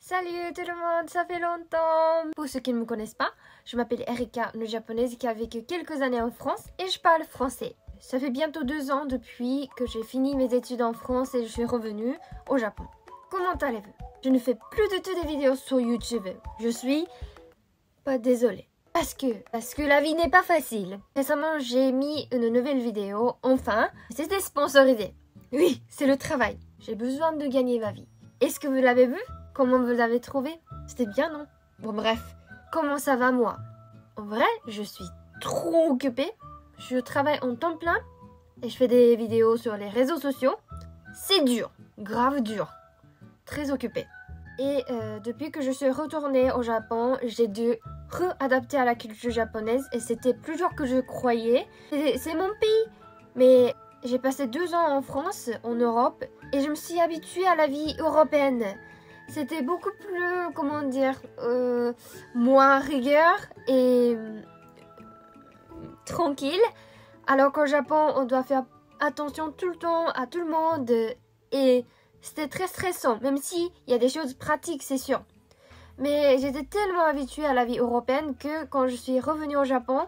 Salut tout le monde, ça fait longtemps. Pour ceux qui ne me connaissent pas, je m'appelle Erika, une japonaise qui a vécu quelques années en France et je parle français. Ça fait bientôt 2 ans depuis que j'ai fini mes études en France et je suis revenue au Japon. Comment allez-vous? Je ne fais plus du tout des vidéos sur YouTube. Je suis pas désolée. Parce que la vie n'est pas facile. Récemment, j'ai mis une nouvelle vidéo, enfin, c'était sponsorisé. Oui, c'est le travail. J'ai besoin de gagner ma vie. Est-ce que vous l'avez vu? Comment vous l'avez trouvé? C'était bien, non? Bon, bref. Comment ça va, moi? En vrai, je suis trop occupée. Je travaille en temps plein et je fais des vidéos sur les réseaux sociaux. C'est dur, grave dur. Très occupée. Et depuis que je suis retournée au Japon, j'ai dû réadapter à la culture japonaise et c'était plus dur que je croyais. C'est mon pays, mais j'ai passé 2 ans en France, en Europe, et je me suis habituée à la vie européenne. C'était beaucoup plus, comment dire, moins rigueur et tranquille. Alors qu'au Japon, on doit faire attention tout le temps à tout le monde et c'était très stressant, même si il y a des choses pratiques, c'est sûr. Mais j'étais tellement habituée à la vie européenne que quand je suis revenue au Japon,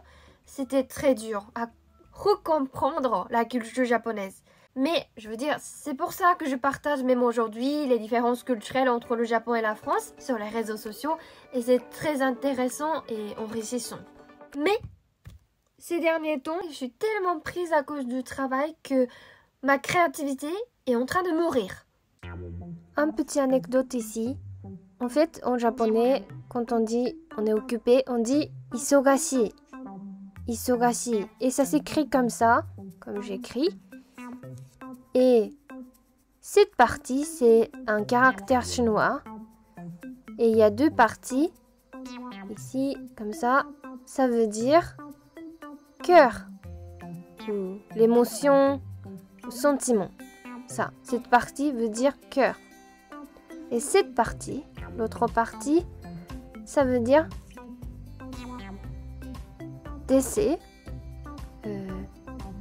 c'était très dur à recomprendre la culture japonaise. Mais je veux dire, c'est pour ça que je partage même aujourd'hui les différences culturelles entre le Japon et la France sur les réseaux sociaux et c'est très intéressant et enrichissant. Mais ces derniers temps, je suis tellement prise à cause du travail que ma créativité est en train de mourir. Un petit anecdote ici. En fait, en japonais, quand on dit on est occupé, on dit isogashi. Isogashi. Et ça s'écrit comme ça, comme j'écris. Et cette partie, c'est un caractère chinois. Et il y a 2 parties. Ici, comme ça veut dire cœur. Ou l'émotion, le sentiment. Ça, cette partie veut dire cœur. Et cette partie, l'autre partie, ça veut dire décès.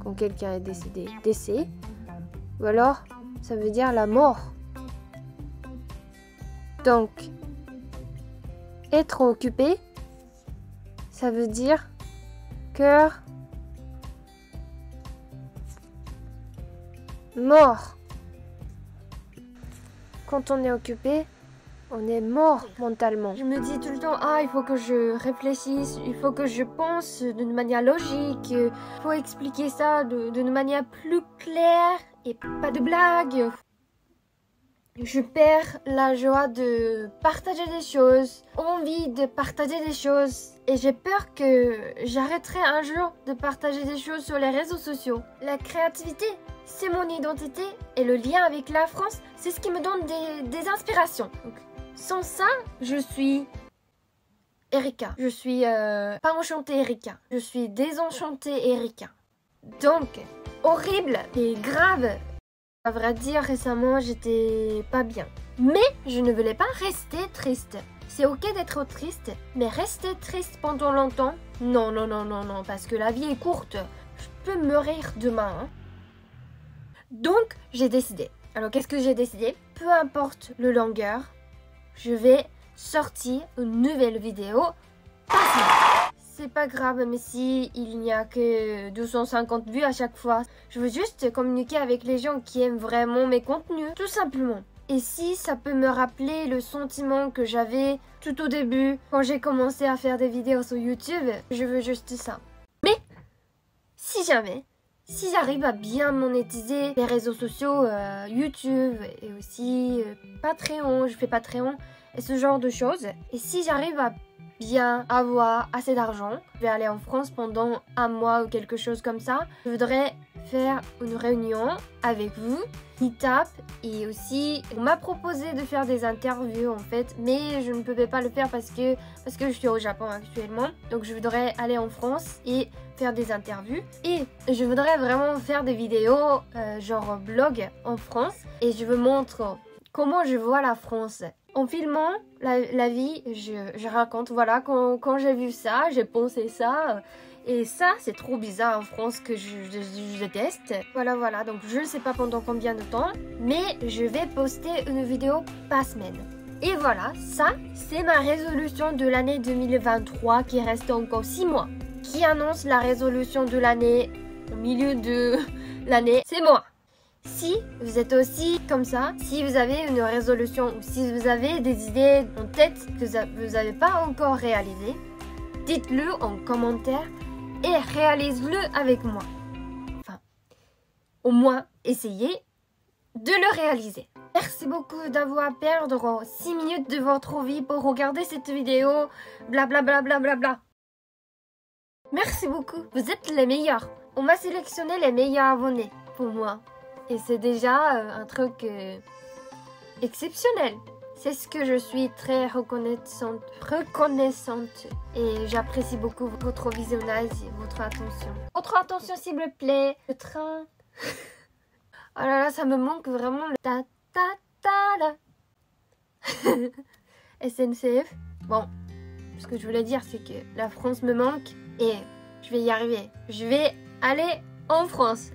Quand quelqu'un est décédé, décès. Ou alors, ça veut dire la mort. Donc, être occupé, ça veut dire cœur, mort. Quand on est occupé, on est mort mentalement. Je me dis tout le temps, il faut que je réfléchisse, il faut que je pense d'une manière logique, il faut expliquer ça d'une manière plus claire et pas de blagues. Je perds la joie de partager des choses, envie de partager des choses. Et j'ai peur que j'arrêterai un jour de partager des choses sur les réseaux sociaux. La créativité, c'est mon identité et le lien avec la France, c'est ce qui me donne des inspirations. Donc, sans ça, je suis Erika. Je suis pas enchantée Erika. Je suis désenchantée Erika. Donc, horrible et grave. À vrai dire, récemment, j'étais pas bien. Mais je ne voulais pas rester triste. C'est ok d'être triste, mais rester triste pendant longtemps, non, parce que la vie est courte. Je peux mourir demain. Hein. Donc, j'ai décidé. Alors, qu'est-ce que j'ai décidé? Peu importe le longueur, je vais sortir une nouvelle vidéo. C'est pas grave, même si il n'y a que 250 vues à chaque fois. Je veux juste communiquer avec les gens qui aiment vraiment mes contenus, tout simplement. Et si ça peut me rappeler le sentiment que j'avais tout au début, quand j'ai commencé à faire des vidéos sur YouTube, je veux juste ça. Mais, si jamais, si j'arrive à bien monétiser les réseaux sociaux, YouTube et aussi Patreon, je fais Patreon et ce genre de choses. Et si j'arrive à bien avoir assez d'argent, je vais aller en France pendant 1 mois ou quelque chose comme ça. Je voudrais faire une réunion avec vous, meet-up, et aussi on m'a proposé de faire des interviews en fait, mais je ne pouvais pas le faire parce que je suis au Japon actuellement. Donc je voudrais aller en France et faire des interviews et je voudrais vraiment faire des vidéos genre blog en France et je vous montre comment je vois la France. En filmant la vie, je raconte, voilà, quand j'ai vu ça, j'ai pensé ça. Et ça, c'est trop bizarre en France que je déteste. Voilà, donc je ne sais pas pendant combien de temps. Mais je vais poster une vidéo par semaine. Et voilà, ça, c'est ma résolution de l'année 2023 qui reste encore 6 mois. Qui annonce la résolution de l'année au milieu de l'année? C'est moi. Si vous êtes aussi comme ça, si vous avez une résolution ou si vous avez des idées en tête que vous n'avez pas encore réalisées, dites-le en commentaire et réalisez-le avec moi. Enfin, au moins, essayez de le réaliser. Merci beaucoup d'avoir perdu 6 minutes de votre vie pour regarder cette vidéo. Blablabla. Bla, bla, bla, bla. Merci beaucoup, vous êtes les meilleurs. On m'a sélectionné les meilleurs abonnés pour moi. Et c'est déjà un truc exceptionnel. C'est ce que je suis très reconnaissante. Et j'apprécie beaucoup votre visionnage et votre attention. Votre attention s'il vous plaît. Le train. Oh là là, ça me manque vraiment le ta ta ta là. SNCF. Bon, ce que je voulais dire, c'est que la France me manque et je vais y arriver. Je vais aller en France.